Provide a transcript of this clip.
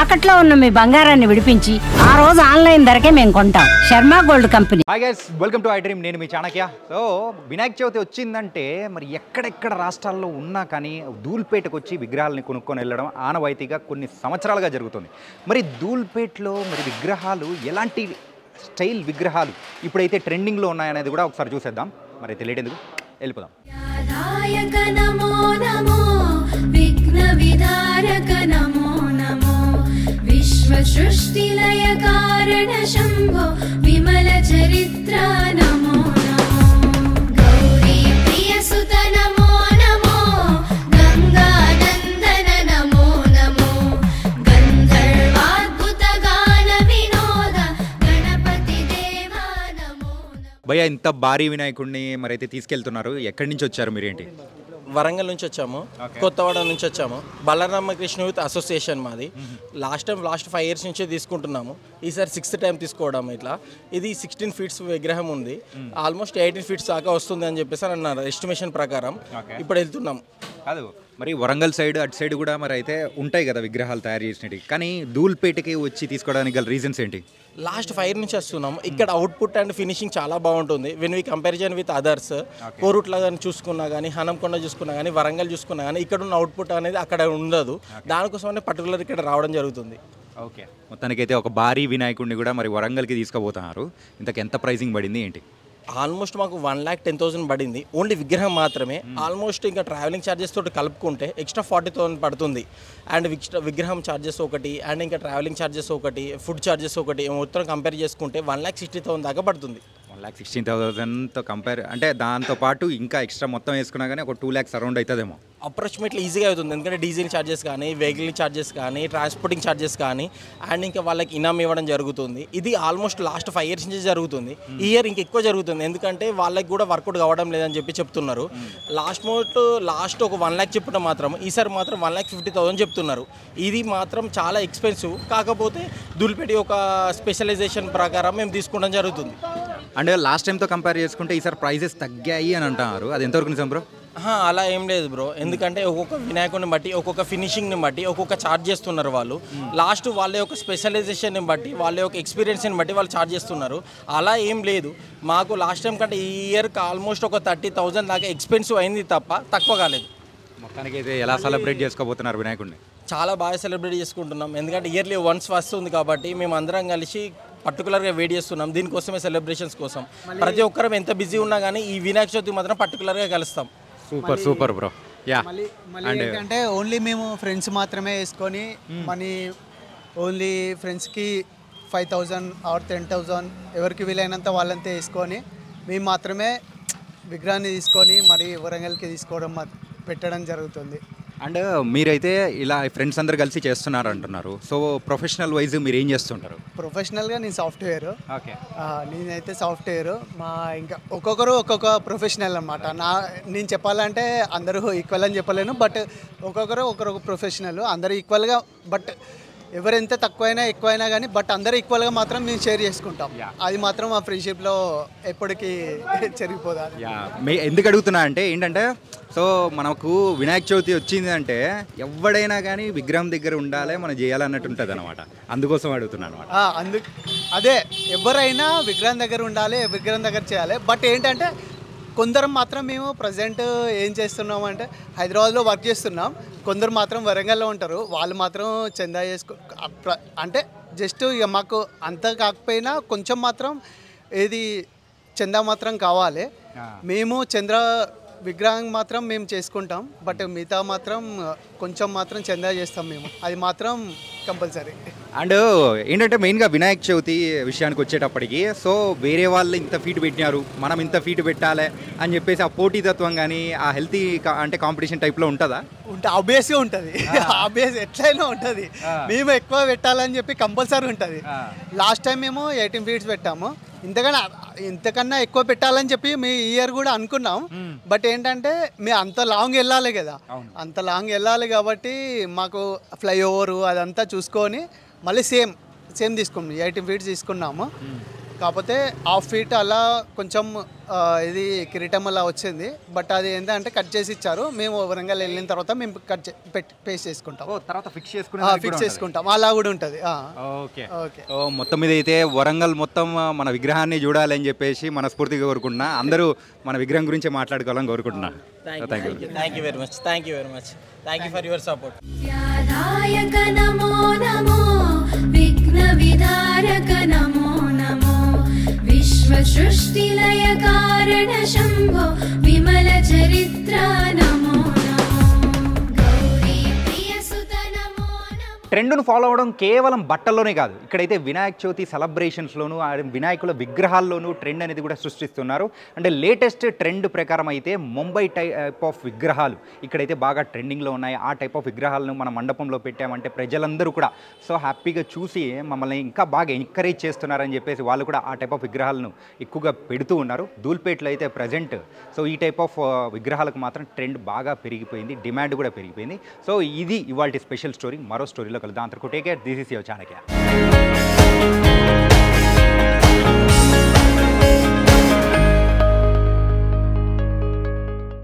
తాకట్లో ఉన్న మీ బంగారాన్ని విడిపించి ఆ రోజు ఆన్లైన్ ధరకే మేము కొంటాం. Sharma gold company. Hi guys, welcome to I dream. నేను మీ చాణక్య. సో వినాయక చవితి వచ్చిందంటే మరి ఎక్కడెక్కడ రాష్ట్రాల్లో ఉన్నా కానీ ధూల్పేటకు వచ్చి విగ్రహాలని కొనుక్కొని వెళ్ళడం ఆనవాయితీగా కొన్ని సంవత్సరాలుగా జరుగుతుంది. మరి ధూల్పేటలో మరి విగ్రహాలు ఎలాంటి స్టైల్ విగ్రహాలు ఇప్పుడైతే ట్రెండింగ్లో ఉన్నాయనేది కూడా ఒకసారి చూసేద్దాం. మరి అయితే లేట్ ఎందుకు, వెళ్ళిపోదాం. सृष्टिलय कारण शंभो विमल चरित्र नमो नमो गौरी प्रिय सुत नमो नमो गंगा नंदन नमो नमो गंधर्वाद्भुत गान विनोद गणपति देवा नमो భయ్యా, ఇంత భారీ వినాయకుడిని మరైతే తీసుకెళ్తున్నారు. ఎక్కడి నుంచి వచ్చారు మీరేంటి? వరంగల్ నుంచి వచ్చాము, కొత్తవాడ నుంచి వచ్చాము. బలరామకృష్ణ యూత్ అసోసియేషన్ మాది. లాస్ట్ 5 years నుంచి తీసుకుంటున్నాము. ఈసారి 6th టైం తీసుకోవడం. ఇది 16 feet విగ్రహం ఉంది. ఆల్మోస్ట్ 18 feet దాకా వస్తుంది అని చెప్పేసి అన్నారు ఎస్టిమేషన్ ప్రకారం. ఇప్పుడు వెళ్తున్నాం. కాదు, మరి వరంగల్ సైడ్ అటు సైడ్ కూడా మరి అయితే ఉంటాయి కదా విగ్రహాలు తయారు చేసినవి, కానీ ధూల్పేటకి వచ్చి తీసుకోవడానికి గల రీజన్స్ ఏంటి? లాస్ట్ 5 years నుంచి వస్తున్నాము. ఇక్కడ అవుట్పుట్ అండ్ ఫినిషింగ్ చాలా బాగుంటుంది. When we comparison with others, Korutla కానీ చూసుకున్నా కానీ, హనంకొండ చూసుకున్నా కానీ, వరంగల్ చూసుకున్నా కానీ, ఇక్కడ ఉన్న అవుట్పుట్ అనేది అక్కడ ఉండదు. దానికోసమనే పర్టికులర్ ఇక్కడ రావడం జరుగుతుంది. ఓకే, మొత్తానికైతే ఒక భారీ వినాయకుడిని కూడా మరి వరంగల్కి తీసుకుపోతున్నారు. ఇంతకు ఎంత ప్రైసింగ్ పడింది ఏంటి? ఆల్మోస్ట్ మాకు 1,10,000 పడింది. ఓన్లీ విగ్రహం మాత్రమే. ఆల్మోస్ట్ ఇంకా ట్రావెలింగ్ ఛార్జెస్ తోటి కలుపుకుంటే ఎక్స్ట్రా 40,000 పడుతుంది. అండ్ విగ్రహం ఛార్జెస్ ఒకటి, అండ్ ఇంకా ట్రావెలింగ్ ఛార్జెస్ ఒకటి, ఫుడ్ ఛార్జెస్ ఒకటి, మొత్తం కంపేర్ చేసుకుంటే 1,60,000 దాకా పడుతుంది. 1,16,000తో కంపేర్ అంటే దాంతోపాటు ఇంకా ఎక్స్ట్రా మొత్తం వేసుకున్నా కానీ ఒక 2 lakhs అరౌండ్ అవుతుందేమో. అప్రాక్సిమేట్లీ ఈజీగా అవుతుంది. ఎందుకంటే డీజిల్ ఛార్జెస్ కానీ, వెహికల్ ఛార్జెస్ కానీ, ట్రాన్స్పోర్టింగ్ ఛార్జెస్ కానీ, అండ్ ఇంకా వాళ్ళకి ఇనామ్ ఇవ్వడం జరుగుతుంది. ఇది ఆల్మోస్ట్ లాస్ట్ 5 years నుంచి జరుగుతుంది. ఈ ఇయర్ ఇంక ఎక్కువ జరుగుతుంది. ఎందుకంటే వాళ్ళకి కూడా వర్కౌట్ కావడం లేదని చెప్పి చెప్తున్నారు. లాస్ట్ ఒక 1 lakh చెప్పడం మాత్రం ఈసారి మాత్రం 1,50,000 చెప్తున్నారు. ఇది మాత్రం చాలా ఎక్స్పెన్సివ్. కాకపోతే ధూల్పేట ఒక స్పెషలైజేషన్ ప్రకారం మేము తీసుకోవడం జరుగుతుంది. అండ్ లాస్ట్ టైంతో కంపేర్ చేసుకుంటే ఈసారి ప్రైజెస్ తగ్గాయి అని అంటున్నారు. అది ఎంతవరకు నిజం బ్రో? అలా ఏం లేదు బ్రో. ఎందుకంటే ఒక్కొక్క వినాయకుడిని బట్టి, ఒక్కొక్క ఫినిషింగ్ని బట్టి ఒక్కొక్క ఛార్జ్ చేస్తున్నారు వాళ్ళు. లాస్ట్ వాళ్ళ యొక్క స్పెషలైజేషన్ని బట్టి, వాళ్ళ యొక్క ఎక్స్పీరియన్స్ని బట్టి వాళ్ళు ఛార్జ్ చేస్తున్నారు. అలా ఏం లేదు. మాకు లాస్ట్ టైం కంటే ఈ ఇయర్కి ఆల్మోస్ట్ ఒక 30,000 దాకా ఎక్స్పెన్సివ్ అయింది తప్ప తక్కువ కాలేదు. మొత్తానికి అయితే ఎలా సెలబ్రేట్ చేసుకోబోతున్నారు వినాయకుడిని? చాలా బాగా సెలబ్రేట్ చేసుకుంటున్నాం. ఎందుకంటే ఇయర్లీ వన్స్ వస్తుంది కాబట్టి మేము అందరం కలిసి పర్టికులర్గా వెయిట్ చేస్తున్నాం. దీనికోసమే, సెలబ్రేషన్స్ కోసం. ప్రతి ఒక్కరం ఎంత బిజీ ఉన్నా కానీ ఈ వినాయక చవితి మాత్రం పర్టికులర్గా కలుస్తాం. Super bro. యా, అంటే ఓన్లీ మేము ఫ్రెండ్స్ మాత్రమే వేసుకొని మనీ ఓన్లీ ఫ్రెండ్స్కి 5,000 ఆర్ 10,000 ఎవరికి వీలైనంత వాళ్ళంతా వేసుకొని మేము మాత్రమే విగ్రహాన్ని తీసుకొని మరి వరంగల్కి తీసుకోవడం పెట్టడం జరుగుతుంది. అండ్ మీరైతే ఇలా ఫ్రెండ్స్ అందరు కలిసి చేస్తున్నారు అంటున్నారు. సో ప్రొఫెషనల్ వైజ్ మీరు ఏం చేస్తుంటారు? ప్రొఫెషనల్గా నేను సాఫ్ట్వేర్. ఓకే, నేనైతే సాఫ్ట్వేర్. మా ఇంకా ఒక్కొక్కరు ఒక్కొక్క ప్రొఫెషనల్ అనమాట. నేను చెప్పాలంటే అందరూ ఈక్వల్ అని చెప్పలేను, బట్ ఒకరొక ప్రొఫెషనల్. అందరూ ఈక్వల్గా, బట్ ఎవరెంత తక్కువైనా ఎక్కువైనా కానీ బట్ అందరూ ఈక్వల్గా మాత్రం మేము షేర్ చేసుకుంటాం. అది మాత్రం మా ఫ్రెండ్షిప్లో ఎప్పటికీ చెరిగిపోదాలి. ఎందుకు అడుగుతున్నా అంటే ఏంటంటే, సో మనకు వినాయక చవితి వచ్చింది అంటే ఎవడైనా కానీ విగ్రహం దగ్గర ఉండాలి, మనం చేయాలన్నట్టు ఉంటుంది అనమాట. అందుకోసం అడుగుతున్నాను అనమాట. అదే, ఎవరైనా విగ్రహం దగ్గర ఉండాలి, విగ్రహం దగ్గర చేయాలి. బట్ ఏంటంటే కొందరు మాత్రం మేము ప్రజెంట్ ఏం చేస్తున్నాం అంటే హైదరాబాద్లో వర్క్ చేస్తున్నాం. కొందరు మాత్రం వరంగల్లో ఉంటారు. వాళ్ళు మాత్రం చందా అంటే జస్ట్ ఇక మాకు అంత కాకపోయినా కొంచెం మాత్రం ఏది చందా మాత్రం కావాలి. మేము చంద్ర విగ్రహం మాత్రం మేము చేసుకుంటాం, బట్ మిగతా మాత్రం కొంచెం మాత్రం చందా చేస్తాం మేము. అది మాత్రం కంపల్సరీ. అండ్ ఏంటంటే మెయిన్గా వినాయక చవితి విషయానికి వచ్చేటప్పటికి, సో వేరే వాళ్ళు ఇంత ఫీట్ పెట్టినారు, మనం ఇంత ఫీట్ పెట్టాలి అని చెప్పేసి ఆ పోటీతత్వం కానీ, ఆ హెల్తీ అంటే కాంపిటీషన్ టైప్లో ఉంటుందా? ఆబ్వియస్గా ఉంటుంది. ఆబ్వియస్ ఎట్లయినా ఉంటుంది. మేము ఎక్కువ పెట్టాలని చెప్పి కంపల్సరీ ఉంటుంది. లాస్ట్ టైం మేము 18 feet పెట్టాము. ఇంతకన్నా ఎక్కువ పెట్టాలని చెప్పి మీ ఇయర్ కూడా అనుకున్నాం. బట్ ఏంటంటే మేము అంత లాంగ్ వెళ్ళాలి కదా, అంత లాంగ్ వెళ్ళాలి కాబట్టి మాకు ఫ్లైఓవర్ అదంతా చూసుకొని మళ్ళీ సేమ్ తీసుకున్నాం. 18 feet తీసుకున్నాము. కాకపోతే హాఫ్ ఫీట్ అలా కొంచెం ఇది కిరీటం అలా వచ్చింది. బట్ అది ఏంటంటే కట్ చేసి ఇచ్చారు. మేము వరంగల్ వెళ్ళిన తర్వాత మేము పేస్ట్ చేసుకుంటాం. తర్వాత ఫిక్స్ ఫిక్స్ చేసుకుంటాం, అలా కూడా ఉంటుంది. Okay okay. మొత్తం మీద అయితే వరంగల్ మొత్తం మన విగ్రహాన్ని చూడాలని చెప్పేసి మనస్ఫూర్తిగా కోరుకుంటున్నా. అందరూ మన విగ్రహం గురించి మాట్లాడుకోవాలని కోరుకుంటున్నా. Thank you very much. Thank you for your support. ध्यानायक नमो नमो विघ्न विधारक नमो नमो विश्वसृष्टिलय कारण शम्भो विमल चरित्र नमो नमो गौरी प्रिय सुत नमो नमो. ట్రెండ్ను ఫాలో అవడం కేవలం బట్టల్లోనే కాదు, ఇక్కడైతే వినాయక చవితి సెలబ్రేషన్స్లోను వినాయకుల విగ్రహాల్లోనూ ట్రెండ్ అనేది కూడా సృష్టిస్తున్నారు. అంటే లేటెస్ట్ ట్రెండ్ ప్రకారం అయితే ముంబై టైప్ ఆఫ్ విగ్రహాలు ఇక్కడైతే బాగా ట్రెండింగ్లో ఉన్నాయి. ఆ టైప్ ఆఫ్ విగ్రహాలను మన మండపంలో పెట్టామంటే ప్రజలందరూ కూడా సో హ్యాపీగా చూసి మమ్మల్ని ఇంకా బాగా ఎంకరేజ్ చేస్తున్నారని చెప్పేసి వాళ్ళు కూడా ఆ టైప్ ఆఫ్ విగ్రహాలను ఎక్కువగా పెడుతూ ఉన్నారు. ధూల్పేటలో అయితే ప్రజెంట్ సో ఈ టైప్ ఆఫ్ విగ్రహాలకు మాత్రం ట్రెండ్ బాగా పెరిగిపోయింది, డిమాండ్ కూడా పెరిగిపోయింది. సో ఇది ఇవాల్టి స్పెషల్ స్టోరీ. మరో స్టోరీలో కలుద్దాం. అంతకు take care. This is your Chanakya.